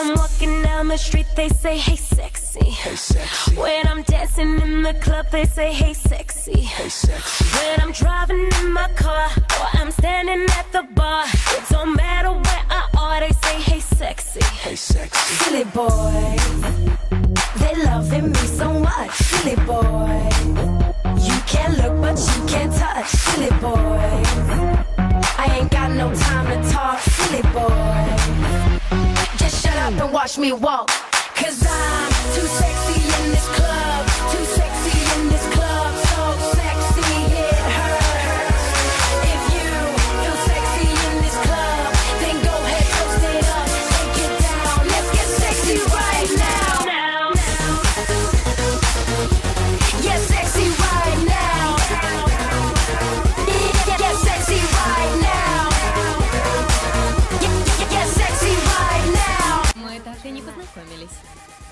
I'm walking down the street, they say, hey sexy. Hey sexy. When I'm dancing in the club, they say, hey sexy. Hey sexy. When I'm driving in my car, or I'm standing at the bar, it don't matter where I are, they say, hey sexy. Hey sexy. Silly boys, they loving me so much. Silly boy, you can't look but you can't touch. Silly boy, I ain't got no time to talk. Silly boy, just shut up and watch me walk. Cause I'm too sexy in this club. Too sexy in this club. So sexy it hurts. If you feel sexy in this club, then go ahead, toast it up. Take it down, let's get sexy right now. Yeah, sexy right now. Yeah, sexy right now. Yeah, sexy right now. Мы так и не познакомились.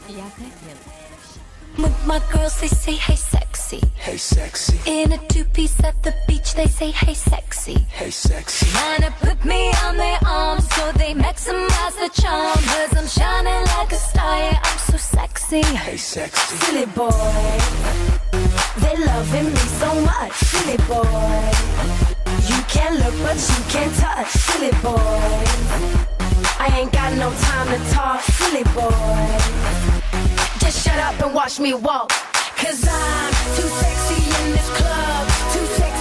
Я Катя. With my girls, they say, hey sexy. Hey sexy. In a two-piece at the beach, they say, hey sexy. Hey sexy. Trying to put me on their arms so they maximize the charm. Cause I'm shining like a star, yeah, I'm so sexy. Hey sexy. Silly boy, they loving me so much. Silly boy, you can't look but you can't touch. Silly boy, I ain't got no time to talk. Silly boy, just shut up and watch me walk. Cause I'm too sexy in this club. Too sexy